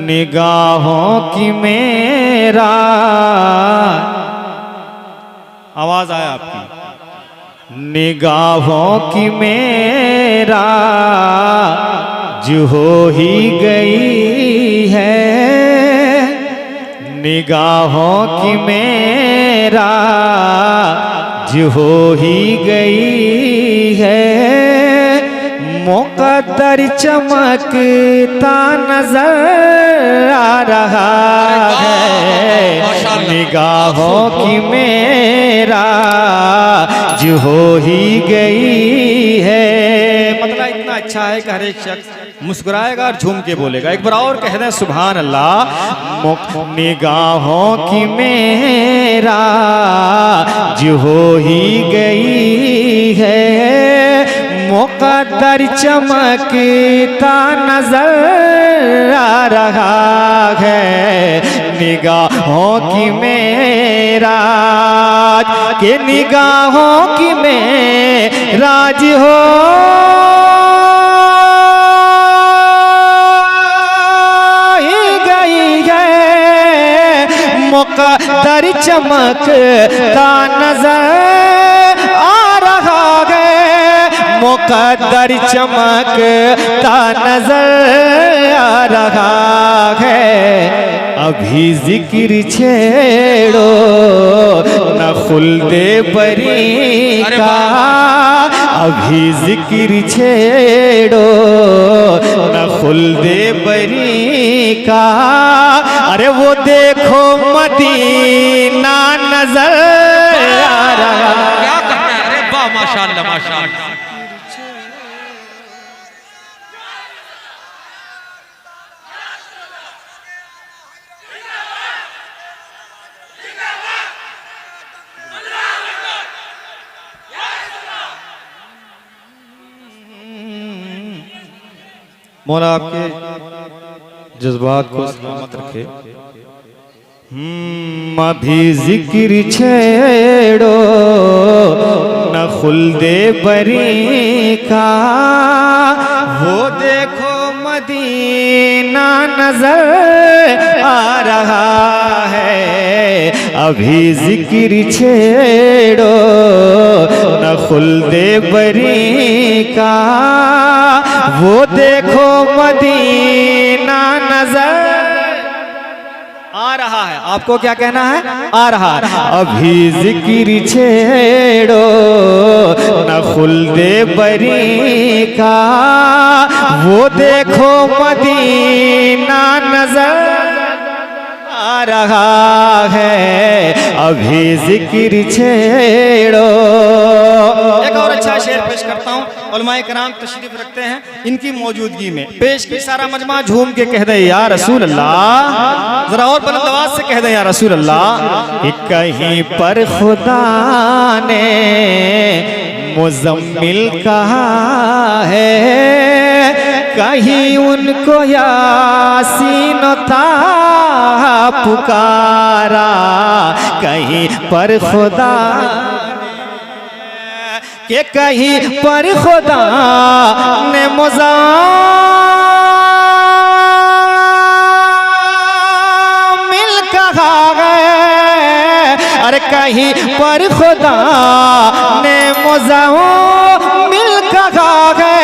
निगाहों की मेरा, आवाज आया आपकी, निगाहों की मेरा जो हो ही गई है, निगाहों की मेरा जो हो ही गई है, मुक़द्दर चमकता नजर आ रहा है, निगाहों की मेरा जो हो ही गई है। मतलब इतना अच्छा है कि हर एक शख्स मुस्कुराएगा और झूम के बोलेगा। एक बार और कह दें सुभान अल्लाह। निगाहों की मेरा जो हो ही गई है, मुक़द्दर चमकता नजर आ रहा है, निगाहों की मेरा के निगाहों की मेरा जो हो ही गई है, मुक़द्दर चमकता नजर आ रहा है, मुक़द्दर चमकता नजर आ रहा है। अभी जिक्र छेड़ो न खुल्दे बरी का, अभी जिक्र छेड़ो न खुल्दे बरी का, अरे वो देखो मदीना नजर आ रहा। क्या कहना है, अरे वाह माशाअल्लाह माशाअल्लाह। मौला आपके जज्बात को सलामत रखे। अभी जिक्र छेड़ो न खुल्दे बरी का, वो देखो मदीना नजर आ रहा है, अभी जिक्र छेड़ो न खुल्दे बरी का, वो देखो मदीना नजर आ रहा है। आपको क्या कहना है? आ रहा है। अभी जिक्र छेड़ो न खुल्दे बरी का, वो देखो मदीना नजर आ रहा है, अभी जिक्र छेड़ो। एक और अच्छा शेर पेश करता हूँ, उलमाए कराम तशरीफ रखते हैं, इनकी मौजूदगी में पेश की सारा मजमा झूम के कह दे या रसूल अल्लाह, जरा और बुलंद आवाज से कह दे या रसूल अल्लाह। कि कहीं पर खुदा ने मुज़म्मिल कहा है, कहीं उनको यासीन ताहा पुकारा, कहीं पर खुदा के कहीं पर खुदा ने मुज़म्मिल कहा है, अरे कहीं पर खुदा ने मुज़म्मिल कहा है,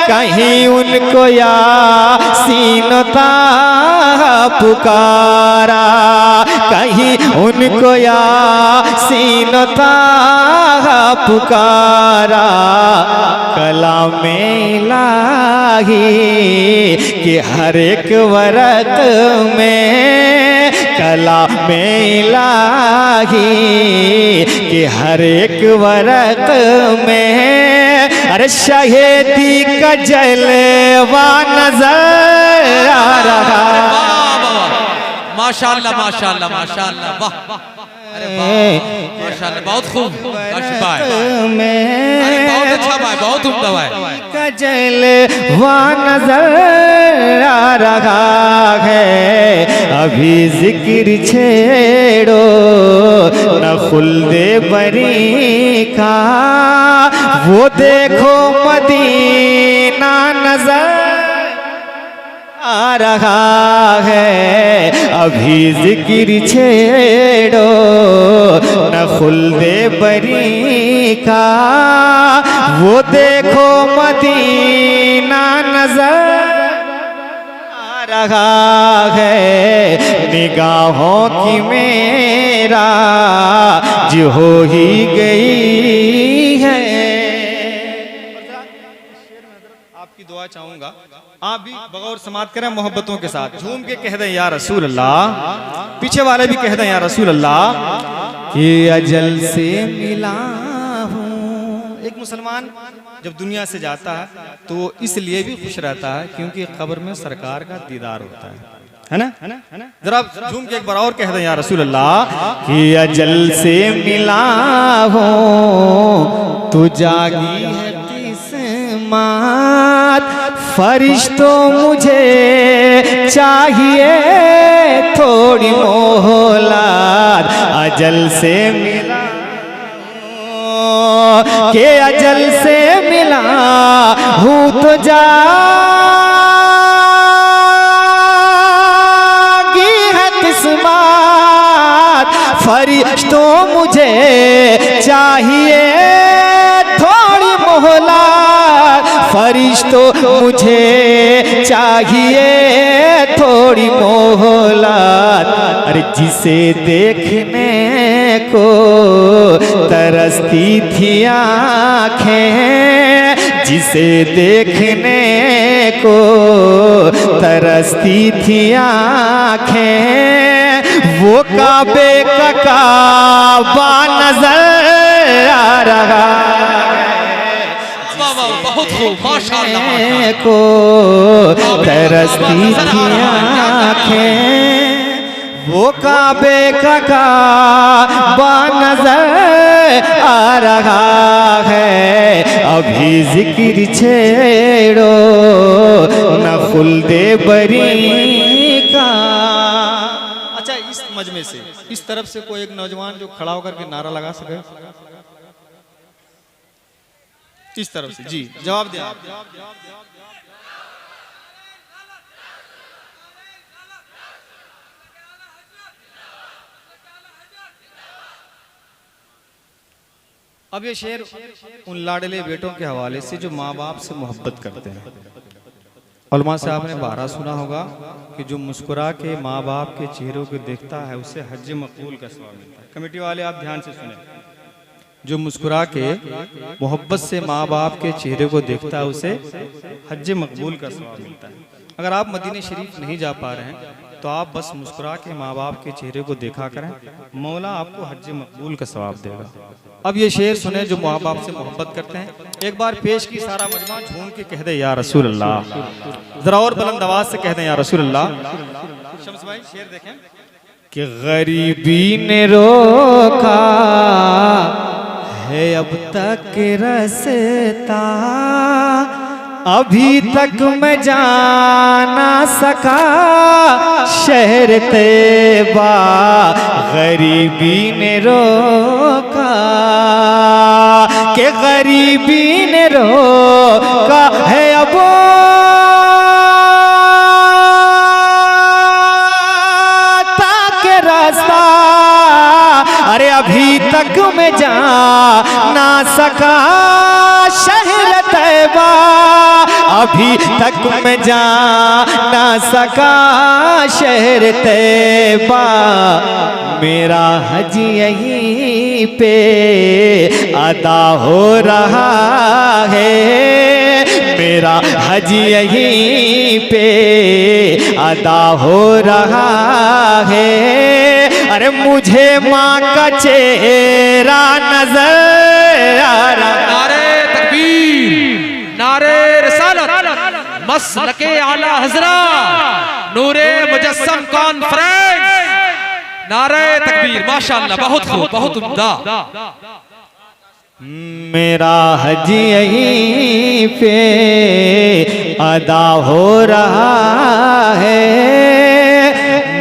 कहीं उनको यासीन ताहा पुकारा, कहीं उनको यासीन ताहा पुकारा। कलामे इलाही के हर एक वरक में, कलामे इलाही के हर एक वरक में, अरे शहीदी का जलवा नजर आ रहा। माशाअल्लाह माशाअल्लाह माशाअल्लाह, वाह अरे वाह माशाअल्लाह, बहुत खूब भाई, अरे बहुत अच्छा भाई, बहुत उम्दा भाई। का जलवा नजर आ रहा है, अभी जिक्र छेड़ो न खुल्दे बरी का, वो देखो मदीना नजर आ रहा है, अभी जिक्र छेड़ो न खुल्दे बरी का, वो देखो मदीना नजर आ रहा है, निगाहों की मेरा जो हो ही गई है। आपकी दुआ चाहूंगा, आप भी बगौर समात करें मोहब्बतों के साथ, झूम के कह दें या रसूल अल्लाह, पीछे वाले भी कह दें या रसूल अल्लाह कि अजल से मिला हूँ। एक मुसलमान जब दुनिया से जाता है तो इसलिए भी खुश रहता है क्योंकि कब्र में सरकार का दीदार होता है ना? जरा झूम के एक बार और कह दें या रसूल अल्लाह कि अजल से मिला हूँ तू जागी है किस्मत, फरिश्तों मुझे चाहिए थोड़ी मोहलत, अजल से मिला के अजल से मिला हूँ तो जागी है किस्मत, फरिश्तों मुझे चाहिए थोड़ी मोहलत, फरिश्तों मुझे चाहिए थोड़ी मोहलत। अरे जिसे देखने को तरसती थी आँखें, जिसे देखने को तरसती थी आँखें, वो काबे का काबा नजर आ रहा बहुत खूब, माशाअल्लाह को तरसती थी आँखें, वो काबे का काबा नजर आ रहा है, अभी जिक्र छेड़ो न खुल्दे बरी का। अच्छा, इस मजमे से इस तरफ से कोई एक नौजवान जो खड़ा होकर के नारा लगा सके, इस तरफ से जी जवाब दें आप। अब ये शेर उन लाडले बेटों के हवाले से जो माँ बाप से मोहब्बत करते हैं। उलमा से आपने बारह सुना होगा कि जो मुस्कुरा के माँ बाप के चेहरों को देखता है उसे हज मकबूल का सवाब मिलता है। कमेटी वाले आप ध्यान से सुने, जो मुस्कुरा के मोहब्बत से माँ बाप के चेहरे को देखता है उसे हज मकबूल का सवाब मिलता है। अगर आप मदीने शरीफ नहीं जा पा रहे हैं तो आप बस मुस्कुरा के माँ बाप के चेहरे को देखा करें, मौला आपको हज मकबूल का सवाब देगा। अब ये शेर सुने जो माँ बाप से मोहब्बत करते हैं, एक बार पेश की सारा मजमा झूम के कह दे या रसूल अल्लाह, जरा और बुलंद आवाज से कह दें या रसूल अल्लाह। शम्स भाई शेर देखें कि गरीबी ने रोका है अब तक रास्ता, अभी तक मैं जा ना सका शहर तैबा, गरीबी ने रोका कि गरीबी ने रोका है अब तक रास्ता, अरे अभी तक मैं जा ना सका शहर तैबा, अभी तक मैं जा ना सका शहर तैबा, मेरा हज यहीं पे अदा हो रहा है, मेरा हज यहीं पे अदा हो रहा है, अरे मुझे माँ का चेहरा नजर आ रहा। नारे तकबीर, नारे रिसालत, मसलके आला हज़रत, नूरे मुजस्सम कॉन्फ्रेंस, नारे तकबीर, माशाअल्लाह, बहुत खूब, बहुत उम्दा। मेरा हज यहीं पे अदा हो रहा है,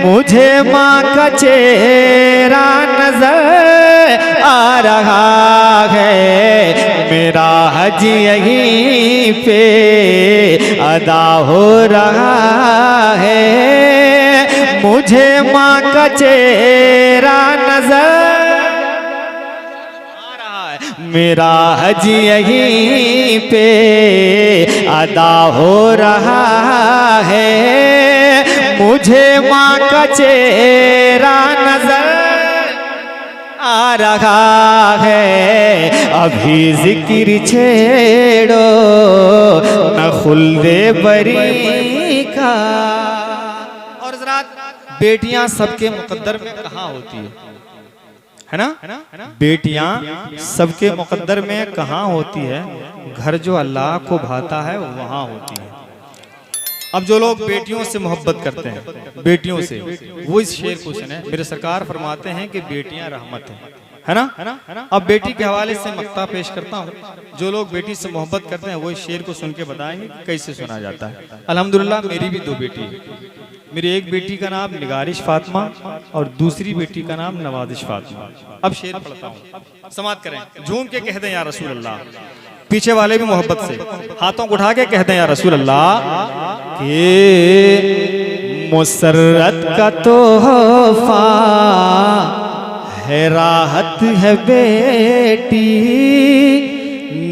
मुझे माँ का चेहरा नजर आ रहा है, मेरा हज यहीं पे अदा हो रहा है, मुझे माँ का चेहरा नजर आ रहा है। मेरा हज यहीं पे अदा हो रहा है, मुझे माँ का चेहरा नजर आ रहा है। अभी जिक्र छेड़ो न खुल्दे बरी का। और हज़रात, बेटियां सबके मुकद्दर में कहाँ होती है ना? बेटियां सबके मुकद्दर में कहाँ होती है? घर जो अल्लाह को भाता है वहाँ होती है। अब जो लोग बेटियों से मोहब्बत करते हैं, बेटियों से, वो इस शेर को सुने। मेरे सरकार फरमाते हैं कि बेटियां रहमत है ना? अब बेटी के हवाले से मक्ता पेश करता हूँ। जो लोग बेटी से मोहब्बत करते हैं वो इस शेर को सुन के बताएंगे कैसे सुना जाता है। अल्हम्दुलिल्लाह मेरी भी 2 बेटी है। मेरी एक बेटी का नाम निगारिश फातिमा और दूसरी बेटी का नाम नवाजिश फातिमा। अब शेर पढ़ता हूँ, समाअत करें, झूम के कह दें या रसूल अल्लाह। पीछे वाले भी मोहब्बत से हाथों को उठा के कह दें या रसूल अल्लाह। के मुसर्रत का तोहफा है, राहत है बेटी,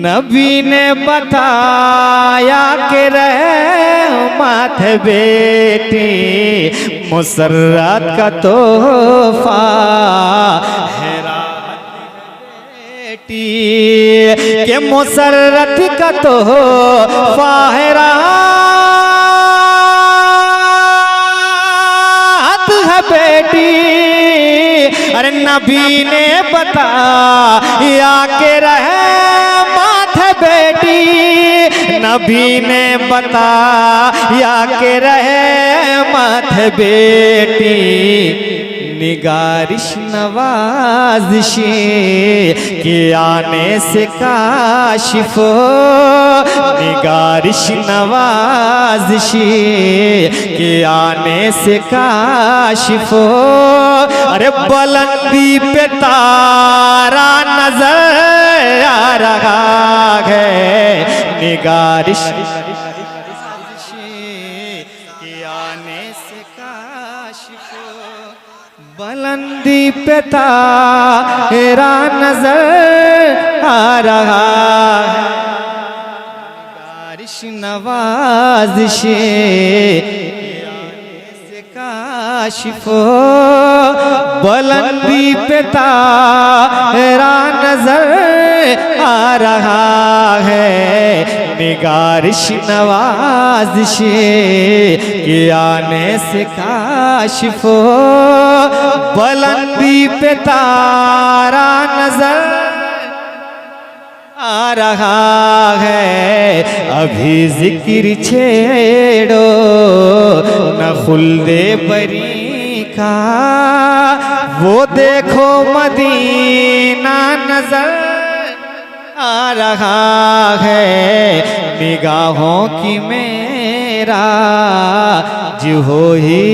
नबी ने बताया कि रहमत है बेटी। मुसर्रत का तोहफा है, के मुसर्रत का तोहफा है, राहत है बेटी। अरे नबी ने बताया कि रहमत है बेटी, नबी ने बताया कि रहमत है बेटी। निगारिश नवाजिश के आने से काशिफ, निगारिश नवाजिश के आने से काशिफ। अरे बुलंदी पे तारा नजर आ रहा है, निगारिश के आने से काशिफ। बुलंदी पे तारा नजर आ रहा है, निगारिश नवाजिश से काशिफ। बुलंदी पे तारा नजर आ रहा है, निगारिश नवाजिश के आने से काशिफ। बुलंदी पे तारा नजर आ रहा है। अभी जिक्र छेड़ो न खुल्दे बरी का, वो देखो मदीना नजर आ रहा है। निगाहों की मेरा जो हो ही